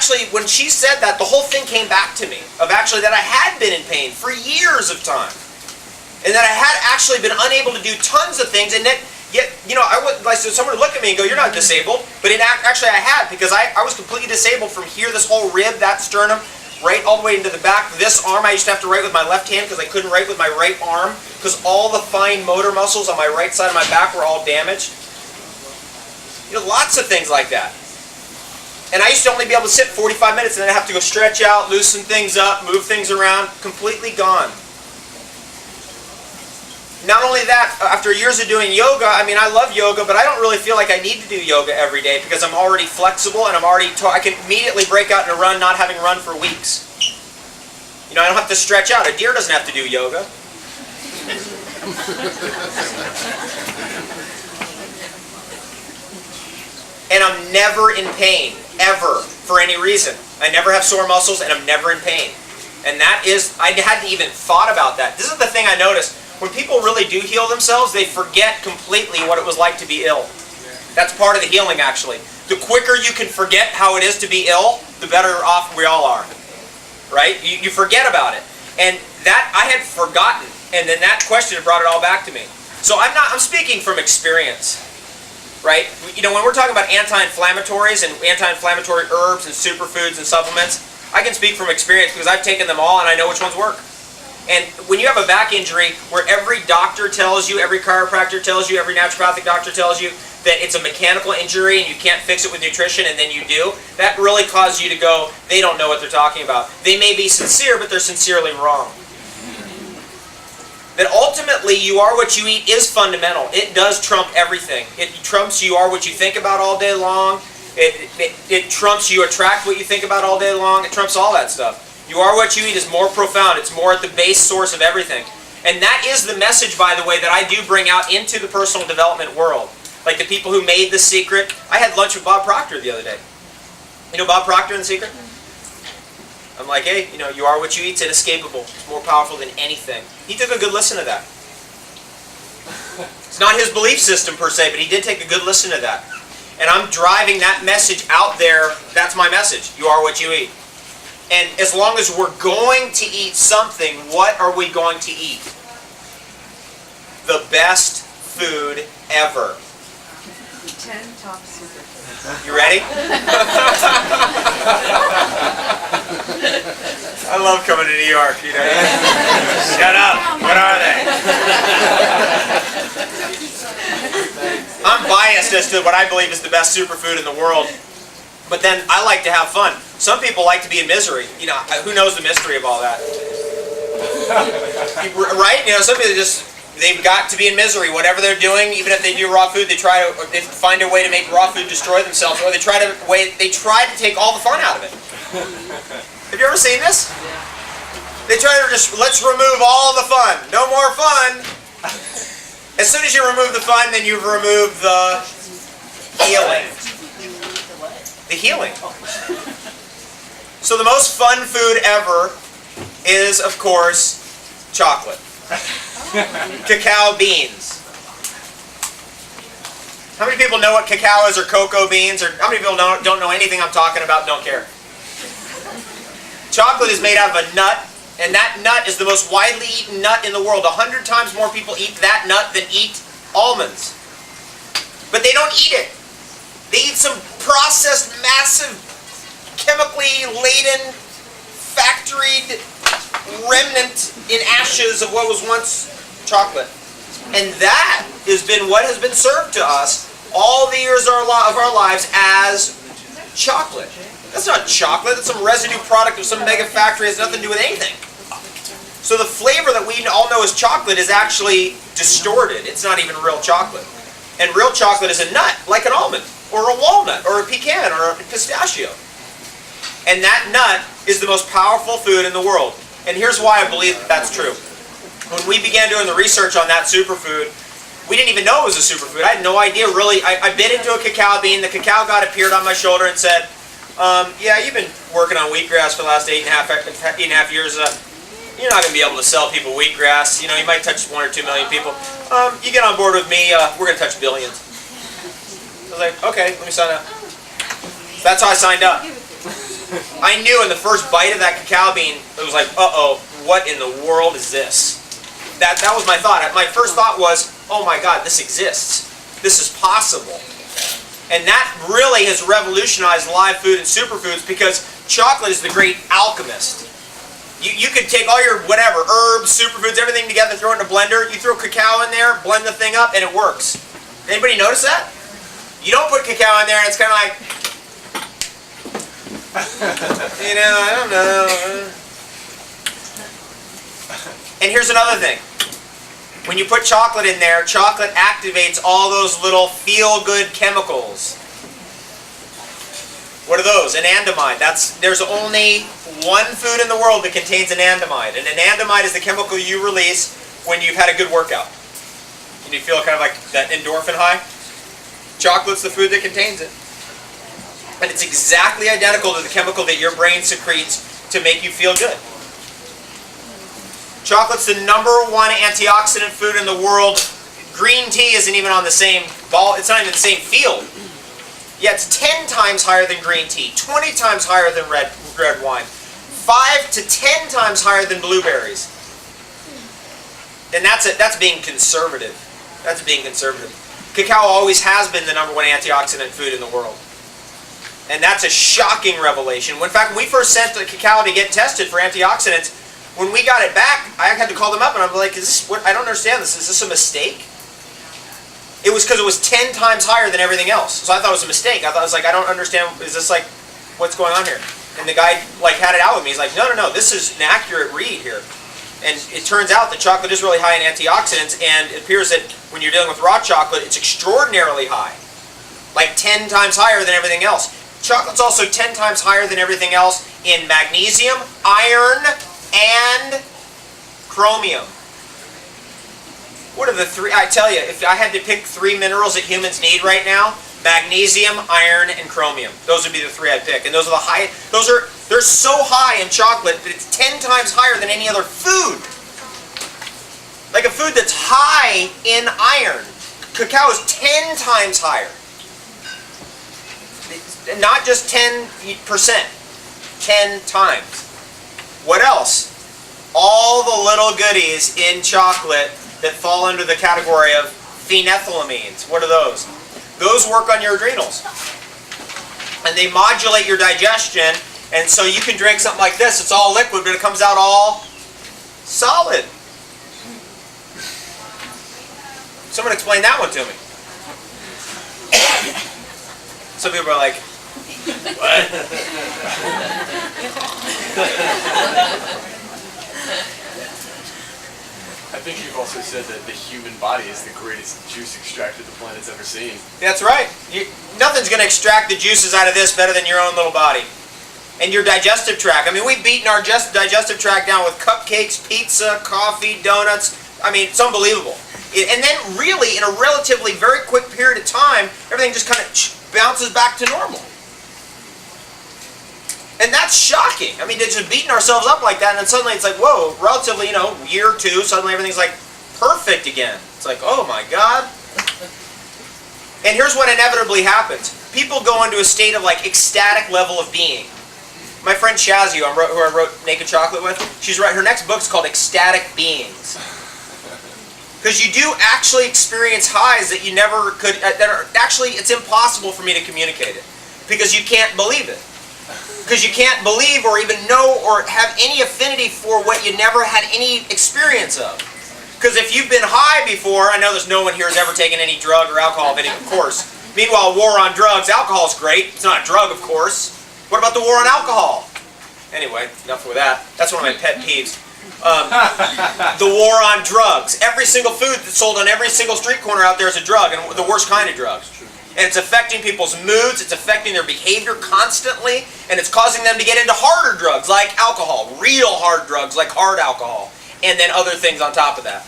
actually, when she said that, the whole thing came back to me of actually that I had been in pain for years of time. And that I had actually been unable to do tons of things, and that yet, I would like so someone would look at me and go, "You're not disabled," but actually I had, because I was completely disabled from here, this whole rib, that sternum, right all the way into the back. This arm I used to have to write with my left hand because I couldn't write with my right arm because all the fine motor muscles on my right side of my back were all damaged. Lots of things like that. And I used to only be able to sit 45 minutes, and then I have to go stretch out, loosen things up, move things around, completely gone. Not only that, after years of doing yoga, I love yoga, but I don't really feel like I need to do yoga every day because I'm already flexible and I can immediately break out in a run, not having run for weeks. I don't have to stretch out. A deer doesn't have to do yoga. And I'm never in pain, ever, for any reason. I never have sore muscles, and I'm never in pain. And that is, I hadn't even thought about that. This is the thing I noticed. When people really do heal themselves, they forget completely what it was like to be ill. That's part of the healing, actually. The quicker you can forget how it is to be ill, the better off we all are. Right? You forget about it. And that I had forgotten. And then that question brought it all back to me. So I'm speaking from experience. Right? When we're talking about anti-inflammatories and anti-inflammatory herbs and superfoods and supplements, I can speak from experience because I've taken them all and I know which ones work. And when you have a back injury where every doctor tells you, every chiropractor tells you, every naturopathic doctor tells you that it's a mechanical injury and you can't fix it with nutrition, and then you do, that really causes you to go, they don't know what they're talking about. They may be sincere, but they're sincerely wrong. That ultimately you are what you eat is fundamental. It does trump everything. It trumps you are what you think about all day long. It trumps you attract what you think about all day long. It trumps all that stuff. You are what you eat is more profound. It's more at the base source of everything. And that is the message, by the way, that I do bring out into the personal development world. Like the people who made The Secret. I had lunch with Bob Proctor the other day. You know Bob Proctor in The Secret? I'm like, hey, you are what you eat. It's inescapable. It's more powerful than anything. He took a good listen to that. It's not his belief system per se, but he did take a good listen to that. And I'm driving that message out there. That's my message. You are what you eat. And as long as we're going to eat something, what are we going to eat? The best food ever. 10 top superfoods. You ready? I love coming to New York. Shut up. What are they? I'm biased as to what I believe is the best superfood in the world. But then I like to have fun. Some people like to be in misery. Who knows the mystery of all that? Right? Some people they've got to be in misery. Whatever they're doing, even if they do raw food, they find a way to make raw food destroy themselves, or they try to take all the fun out of it. Have you ever seen this? They try to let's remove all the fun. No more fun. As soon as you remove the fun, then you've removed the healing. The healing. So the most fun food ever is, of course, chocolate. Cacao beans. How many people know what cacao is or cocoa beans? Or how many people don't know anything I'm talking about, don't care? Chocolate is made out of a nut, and that nut is the most widely eaten nut in the world. 100 times more people eat that nut than eat almonds. But they don't eat it. They eat some processed, massive, chemically laden, factoried remnant in ashes of what was once chocolate. And that has been what has been served to us all the years of our lives as chocolate. That's not chocolate. That's some residue product of some mega factory. It has nothing to do with anything. So the flavor that we all know as chocolate is actually distorted. It's not even real chocolate. And real chocolate is a nut, like an almond, or a walnut, or a pecan, or a pistachio. And that nut is the most powerful food in the world. And here's why I believe that that's true. When we began doing the research on that superfood, we didn't even know it was a superfood. I had no idea, really. I bit into a cacao bean. The cacao god appeared on my shoulder and said, yeah, you've been working on wheatgrass for the last 8.5 years. You're not going to be able to sell people wheatgrass. You might touch 1 or 2 million people. You get on board with me, we're going to touch billions. I was like, okay, let me sign up. So that's how I signed up. I knew in the first bite of that cacao bean, it was like, uh-oh, what in the world is this? That was my thought. My first thought was, oh my God, this exists. This is possible. And that really has revolutionized live food and superfoods, because chocolate is the great alchemist. You could take all your whatever, herbs, superfoods, everything together, throw it in a blender, you throw cacao in there, blend the thing up, and it works. Anybody notice that? You don't put cacao in there and it's kind of like, I don't know. And here's another thing. When you put chocolate in there, chocolate activates all those little feel-good chemicals. What are those? Anandamide. There's only one food in the world that contains anandamide. And anandamide is the chemical you release when you've had a good workout. And you feel kind of like that endorphin high. Chocolate's the food that contains it. And it's exactly identical to the chemical that your brain secretes to make you feel good. Chocolate's the #1 antioxidant food in the world. Green tea isn't even on the same ball. It's not even the same field. Yeah, it's 10 times higher than green tea, 20 times higher than red wine, 5 to 10 times higher than blueberries. And that's it. That's being conservative. That's being conservative. Cacao always has been the #1 antioxidant food in the world. And that's a shocking revelation. In fact, when we first sent the cacao to get tested for antioxidants, when we got it back, I had to call them up and I'm like, is this what? I don't understand this. Is this a mistake? It was because it was 10 times higher than everything else. So I thought it was a mistake. I was like, I don't understand. Is this like, what's going on here? And the guy like had it out with me. He's like, no, this is an accurate read here. And it turns out that chocolate is really high in antioxidants, and it appears that when you're dealing with raw chocolate, it's extraordinarily high. Like 10 times higher than everything else. Chocolate's also 10 times higher than everything else in magnesium, iron, and chromium. What are the three? I tell you, if I had to pick 3 minerals that humans need right now, magnesium, iron, and chromium. Those would be the 3 I'd pick. And those are the high. They're so high in chocolate that it's 10 times higher than any other food. Like a food that's high in iron. Cacao is 10 times higher. Not just 10%. 10 times. What else? All the little goodies in chocolate that fall under the category of phenethylamines. What are those? Those work on your adrenals. And they modulate your digestion, and so you can drink something like this. It's all liquid, but it comes out all solid. Someone explain that one to me. Some people are like, what? I think you've also said that the human body is the greatest juice extractor the planet's ever seen. That's right. Nothing's going to extract the juices out of this better than your own little body. And your digestive tract. I mean, we've beaten our digestive tract down with cupcakes, pizza, coffee, donuts. I mean, it's unbelievable. And then really, in a relatively very quick period of time, everything just kind of bounces back to normal. And that's shocking. I mean, just beating ourselves up like that, and then suddenly it's like, whoa, relatively, year or two, suddenly everything's like perfect again. It's like, oh my God. And here's what inevitably happens. People go into a state of like ecstatic level of being. My friend Shazzy, who I wrote Naked Chocolate with, her next book's called Ecstatic Beings. Because you do actually experience highs that you never could, that are actually, it's impossible for me to communicate it. Because you can't believe it. Because you can't believe or even know or have any affinity for what you never had any experience of. Because if you've been high before, I know there's no one here who's ever taken any drug or alcohol, of course. Meanwhile, war on drugs, alcohol's great. It's not a drug, of course. What about the war on alcohol? Anyway, enough with that. That's one of my pet peeves. The war on drugs. Every single food that's sold on every single street corner out there is a drug, and the worst kind of drugs. And it's affecting people's moods, it's affecting their behavior constantly, and it's causing them to get into harder drugs like alcohol, real hard drugs like hard alcohol, and then other things on top of that.